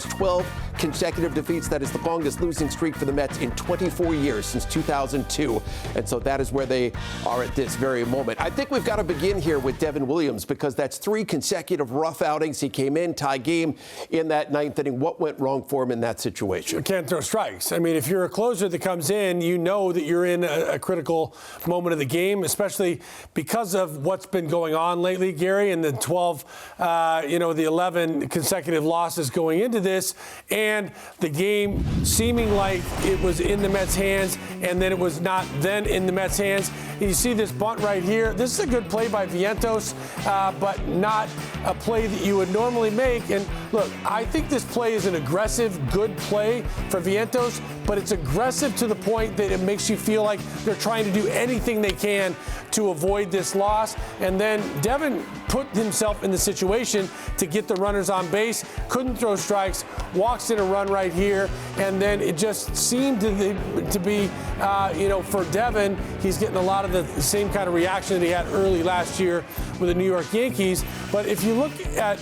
12 consecutive defeats. That is the longest losing streak for the Mets in 24 years, since 2002. And so that is where they are at this very moment. I think we've got to begin here with Devin Williams, because that's 3 consecutive rough outings. He came in, tie game in that 9th inning. What went wrong for him in that situation? You can't throw strikes. I mean, if you're a closer that comes in, you know that you're in a critical moment of the game, especially because of what's been going on lately, Gary, and the the 11 consecutive losses going into this, and the game seeming like it was in the Mets' hands, and then it was not then in the Mets' hands. And you see this bunt right here. This is a good play by Vientos, but not a play that you would normally make. And look, I think this play is an aggressive, good play for Vientos, but it's aggressive to the point that it makes you feel like they're trying to do anything they can to avoid this loss. And then Devin put himself in the situation to get the runners on base, couldn't throw strikes, walks in a run right here, and then it just seemed to be, for Devin, he's getting a lot of the same kind of reaction that he had early last year with the New York Yankees. But if you look at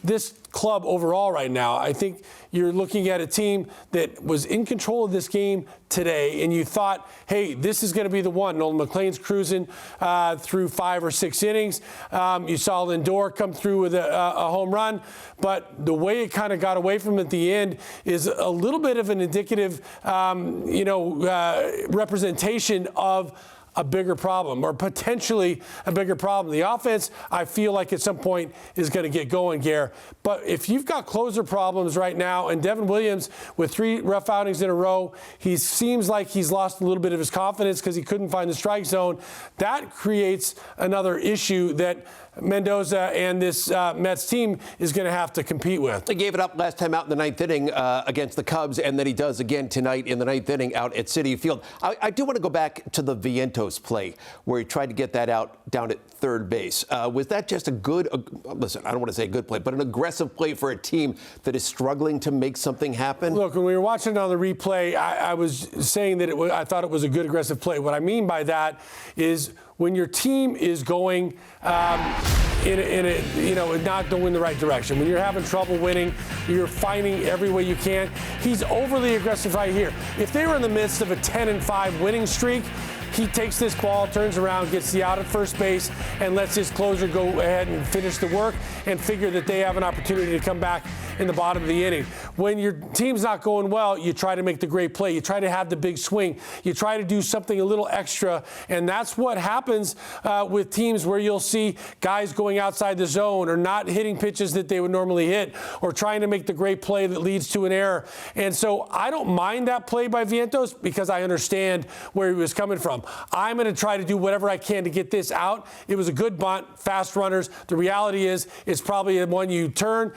this club overall right now, I think you're looking at a team that was in control of this game today, and you thought, hey, this is going to be the one. Nolan McLean's cruising through 5 or 6 innings. You saw Lindor come through with a home run, but the way it kind of got away from him at the end is a little bit of an indicative, representation of a bigger problem, or potentially a bigger problem. The offense, I feel like at some point is going to get going, Gare. But if you've got closer problems right now, and Devin Williams with 3 rough outings in a row, he seems like he's lost a little bit of his confidence because he couldn't find the strike zone. That creates another issue that Mendoza and this Mets team is going to have to compete with. He gave it up last time out in the 9th inning against the Cubs, and then he does again tonight in the 9th inning out at Citi Field. I do want to go back to the Vientos play where he tried to get that out down at third base. Was that just a good, listen, I don't want to say a good play, but an aggressive play for a team that is struggling to make something happen? Look, when we were watching it on the replay, I was saying that I thought it was a good aggressive play. What I mean by that is when your team is going not going the right direction, when you're having trouble winning, you're fighting every way you can. He's overly aggressive right here. If they were in the midst of a 10-5 winning streak, he takes this ball, turns around, gets the out at first base, and lets his closer go ahead and finish the work and figure that they have an opportunity to come back in the bottom of the inning. When your team's not going well, you try to make the great play. You try to have the big swing. You try to do something a little extra, and that's what happens with teams where you'll see guys going outside the zone or not hitting pitches that they would normally hit, or trying to make the great play that leads to an error. And so I don't mind that play by Vientos because I understand where he was coming from. I'm going to try to do whatever I can to get this out. It was a good bunt, fast runners. The reality is it's probably one you turn,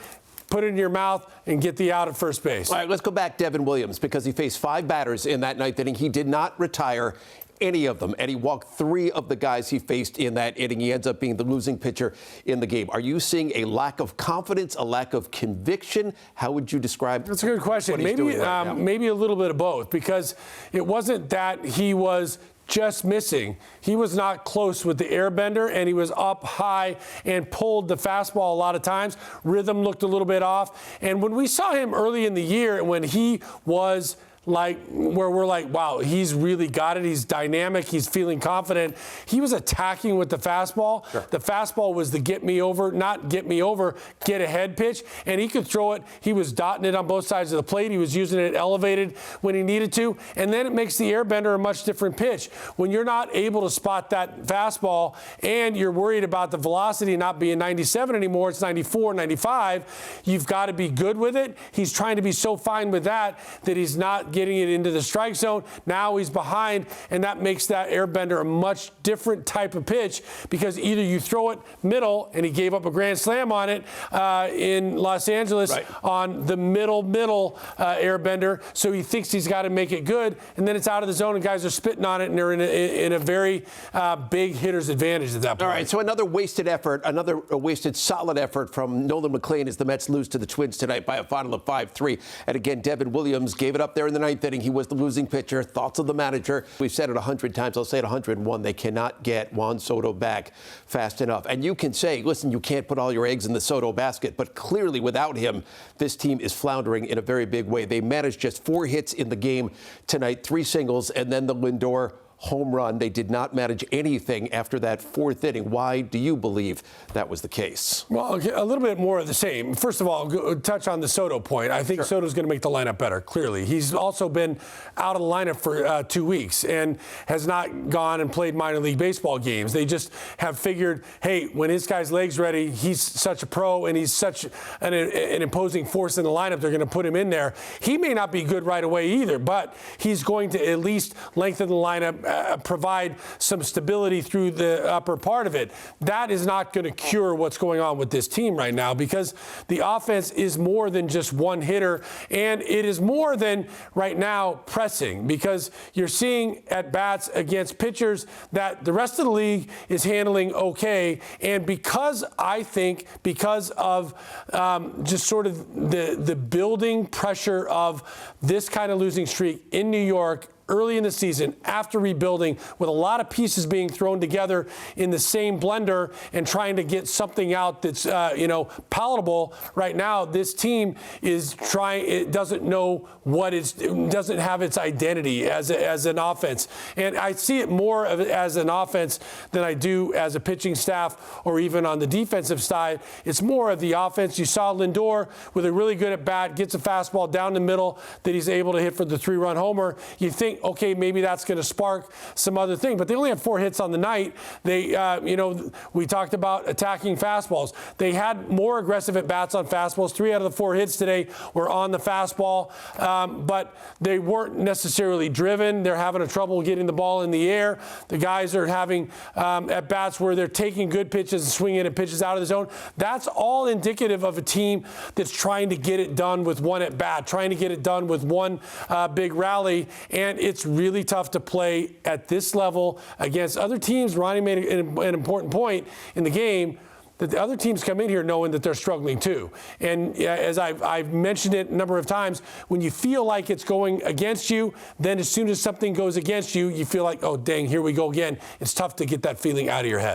put it in your mouth, and get the out at first base. All right, let's go back Devin Williams, because he faced 5 batters in that 9th inning. He did not retire any of them, and he walked 3 of the guys he faced in that inning. He ends up being the losing pitcher in the game. Are you seeing a lack of confidence, a lack of conviction? How would you describe? That's a good question. Maybe a little bit of both, because it wasn't that he was just missing. He was not close with the airbender, and he was up high and pulled the fastball a lot of times. Rhythm looked a little bit off. And when we saw him early in the year, when he was where we're like, wow, he's really got it. He's dynamic. He's feeling confident. He was attacking with the fastball. Sure. The fastball was the get me over, not get me over, get ahead pitch. And he could throw it. He was dotting it on both sides of the plate. He was using it elevated when he needed to. And then it makes the airbender a much different pitch. When you're not able to spot that fastball and you're worried about the velocity not being 97 anymore, it's 94, 95, you've got to be good with it. He's trying to be so fine with that he's not getting it into the strike zone. Now he's behind, and that makes that airbender a much different type of pitch, because either you throw it middle, and he gave up a grand slam on it in Los Angeles, right, on the middle airbender, so he thinks he's got to make it good, and then it's out of the zone, and guys are spitting on it, and they're in a very big hitter's advantage at that point. All right, so another wasted effort, another wasted solid effort from Nolan McLean as the Mets lose to the Twins tonight by a final of 5-3. And again, Devin Williams gave it up there in the ninth inning. He was the losing pitcher. Thoughts of the manager. We've said it 100 times. I'll say it 101. They cannot get Juan Soto back fast enough. And you can say, listen, you can't put all your eggs in the Soto basket. But clearly, without him, this team is floundering in a very big way. They managed just 4 hits in the game tonight, 3 singles, and then the Lindor home run. They did not manage anything after that 4th inning. Why do you believe that was the case? Well, a little bit more of the same. First of all, touch on the Soto point. I think Soto's going to make the lineup better, clearly. He's also been out of the lineup for 2 weeks and has not gone and played minor league baseball games. They just have figured, hey, when this guy's leg's ready, he's such a pro and he's such an imposing force in the lineup, they're going to put him in there. He may not be good right away either, but he's going to at least lengthen the lineup, provide some stability through the upper part of it. That is not going to cure what's going on with this team right now, because the offense is more than just one hitter, and it is more than right now pressing, because you're seeing at bats against pitchers that the rest of the league is handling okay. And because of just sort of the building pressure of this kind of losing streak in New York early in the season, after rebuilding, with a lot of pieces being thrown together in the same blender and trying to get something out that's, palatable. Right now, this team is trying, it doesn't know it doesn't have its identity as an offense. And I see it more as an offense than I do as a pitching staff or even on the defensive side. It's more of the offense. You saw Lindor with a really good at bat, gets a fastball down the middle that he's able to hit for the 3-run homer. You think, okay, maybe that's going to spark some other thing. But they only had 4 hits on the night. They, we talked about attacking fastballs. They had more aggressive at-bats on fastballs. 3 out of the 4 hits today were on the fastball, but they weren't necessarily driven. They're having trouble getting the ball in the air. The guys are having at-bats where they're taking good pitches and swinging at pitches out of the zone. That's all indicative of a team that's trying to get it done with one at-bat, trying to get it done with one big rally, and it's really tough to play at this level against other teams. Ronnie made an important point in the game, that the other teams come in here knowing that they're struggling too. And as I've mentioned it a number of times, when you feel like it's going against you, then as soon as something goes against you, you feel like, oh, dang, here we go again. It's tough to get that feeling out of your head.